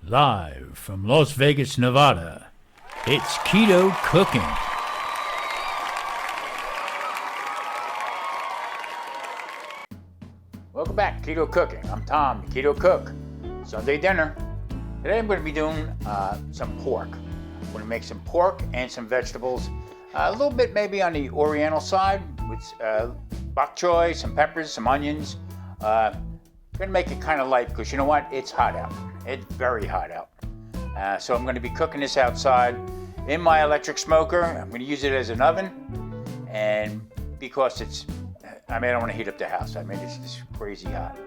Live from Las Vegas, Nevada, it's Keto Cooking. Welcome back, Keto Cooking. I'm Tom, the Keto Cook. Sunday dinner. Today I'm going to be doing some pork. I'm going to make some pork and some vegetables. A little bit maybe on the Oriental side with bok choy, some peppers, some onions. Going to make it kind of light because you know what? It's hot out. It's very hot out. So I'm going to be cooking this outside in my electric smoker. I'm going to use it as an oven. And because I don't want to heat up the house. It's just crazy hot.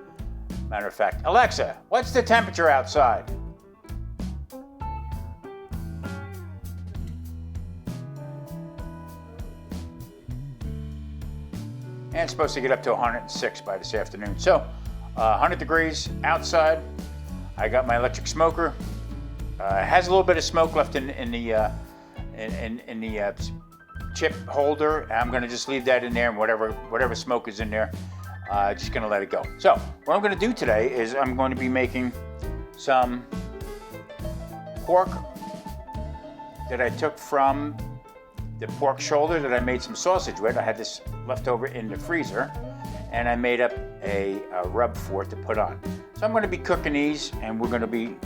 Matter of fact, Alexa, what's the temperature outside? And it's supposed to get up to 106 by this afternoon. So, 100 degrees outside. I got my electric smoker. It has a little bit of smoke left in the chip holder. I'm going to just leave that in there, and whatever smoke is in there, just going to let it go. So, what I'm going to do today is I'm going to be making some pork that I took from the pork shoulder that I made some sausage with. I had this left over in the freezer, and I made up a rub for it to put on. So I'm going to be cooking these, and we're going to be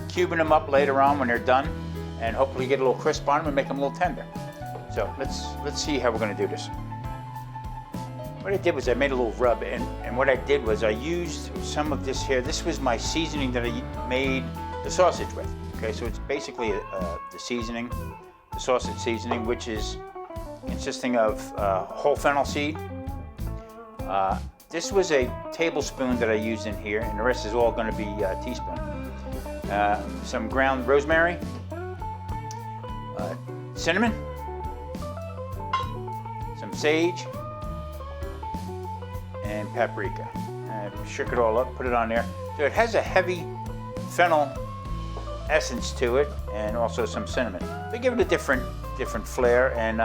cubing them up later on when they're done, and hopefully get a little crisp on them and make them a little tender. So let's see how we're going to do this. What I did was I made a little rub, and what I did was I used some of this here. This was my seasoning that I made the sausage with. Okay, so it's basically the seasoning, the sausage seasoning, which is consisting of whole fennel seed. This was a tablespoon that I used in here, and the rest is all going to be a teaspoon. Some ground rosemary, cinnamon, some sage, and paprika. I shook it all up, put it on there. So it has a heavy fennel essence to it, and also some cinnamon. They give it a different flair, and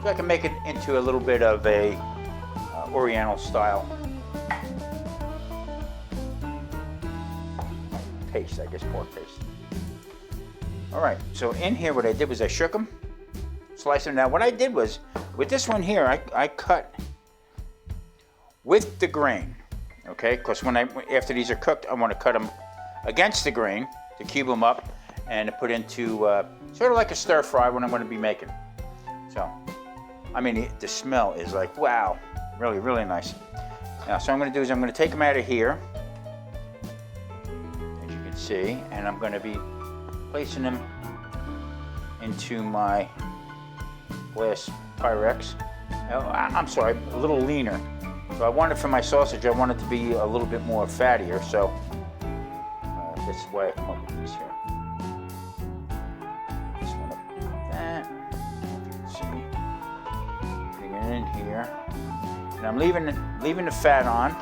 so I can make it into a little bit of a Oriental style paste, I guess, pork paste. All right, so in here what I did was I shook them, sliced them. Now what I did was, with this one here, I cut with the grain, okay? Because after these are cooked, I want to cut them against the grain to cube them up and to put into sort of like a stir fry when I'm going to be making. So, the smell is like, wow, really, really nice. Now, so I'm going to do is I'm going to take them out of here, as you can see, and I'm going to be placing them into my glass Pyrex. I'm sorry, a little leaner. So I wanted for my sausage, I want it to be a little bit more fattier, so that's why I come up with these here. Just want to put that. See, putting it in here, and I'm leaving the fat on.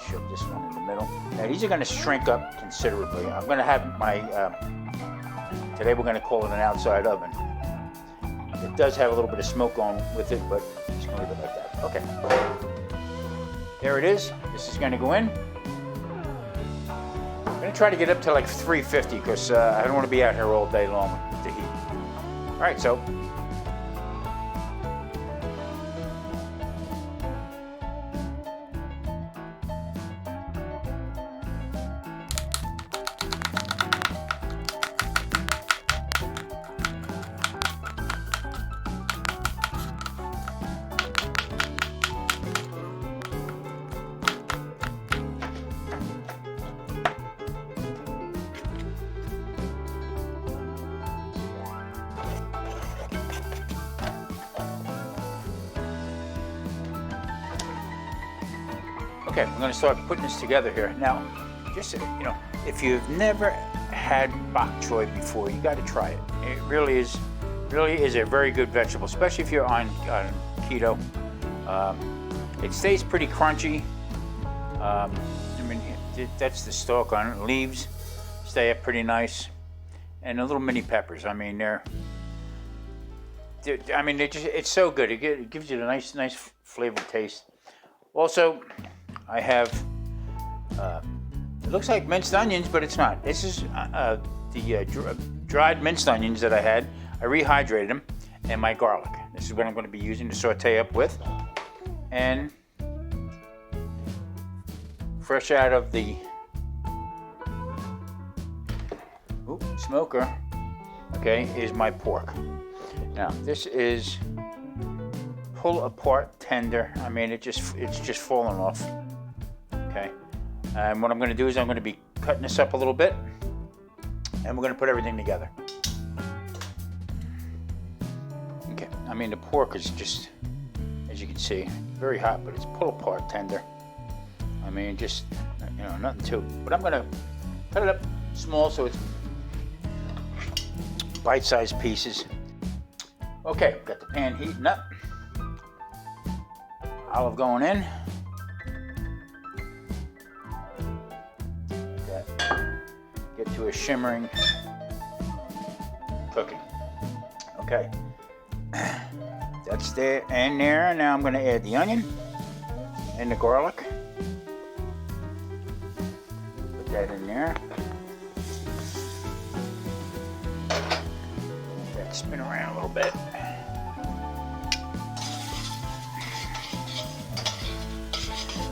Shove this one in the middle. Now these are going to shrink up considerably. I'm going to have my today we're going to call it an outside oven. It does have a little bit of smoke on with it, but I'm just going to leave it like that. Okay. There it is. This is going to go in. I'm going to try to get up to like 350 because I don't want to be out here all day long with the heat. All right, so okay, I'm going to start putting this together here. Now, just if you've never had bok choy before, you got to try it. It really is a very good vegetable, especially if you're on keto. It stays pretty crunchy. That's the stalk on it. Leaves stay up pretty nice, and the little mini peppers. It's so good. It gives you a nice flavored taste. Also, I have It looks like minced onions, but it's not. This is dried minced onions that I had. I rehydrated them, and my garlic. This is what I'm going to be using to saute up with. And fresh out of the smoker, okay, is my pork. Now this is pull apart tender. I mean, it's just falling off. Okay, and what I'm going to do is I'm going to be cutting this up a little bit, and we're going to put everything together. Okay, I mean the pork is just, as you can see, very hot, but it's pull apart tender. I mean, just, you know, nothing too. But I'm going to cut it up small so it's bite-sized pieces. Okay, got the pan heating up. Olive going in. Get to a shimmering cooking. Okay, that's there and there. Now I'm going to add the onion and the garlic. Put that in there. Let that spin around a little bit.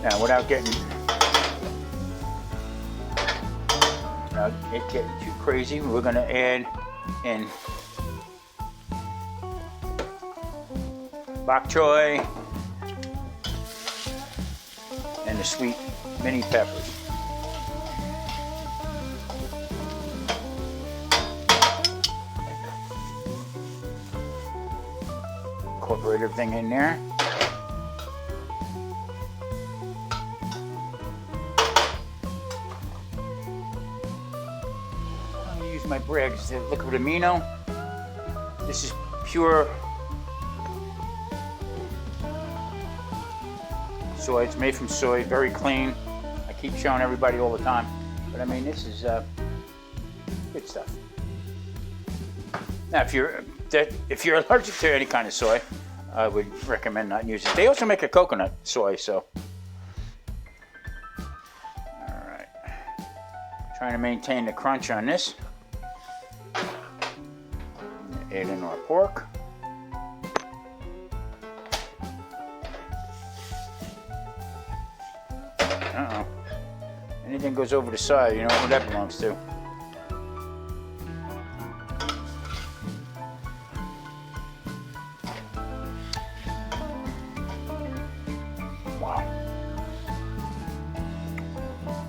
Now, without getting it getting too crazy, we're going to add in bok choy and the sweet mini peppers. Incorporate everything in there. My Braggs, the liquid amino. This is pure soy. It's made from soy, very clean. I keep showing everybody all the time, but I mean, this is good stuff. Now, if you're allergic to any kind of soy, I would recommend not using it. They also make a coconut soy, so. All right, trying to maintain the crunch on this. Add in our pork. Uh-oh. Anything goes over the side, you know who that belongs to. Wow.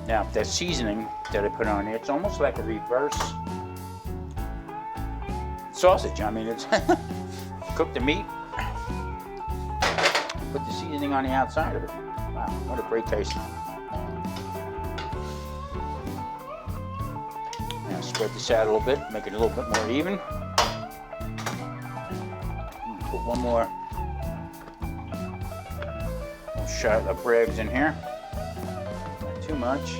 Now, that seasoning that I put on here, it's almost like a reverse sausage. I mean, it's cook the meat, put the seasoning on the outside of it. Wow, what a great taste. Now spread this out a little bit, make it a little bit more even. Put one more shot of Braggs in here. Not too much.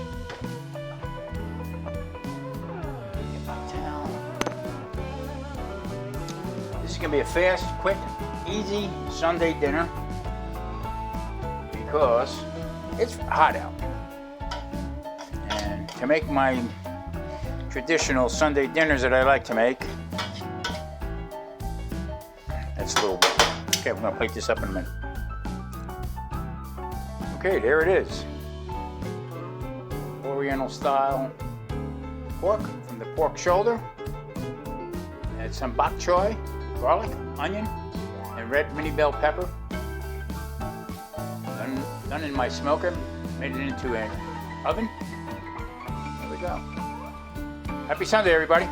This is going to be a fast, quick, easy Sunday dinner because it's hot out. And to make my traditional Sunday dinners that I like to make, that's a little bit. Okay, we're going to plate this up in a minute. Okay, there it is. Oriental style pork from the pork shoulder. Add some bok choy, garlic, onion, and red mini bell pepper. Done in my smoker. Made it into an oven. There we go. Happy Sunday, everybody.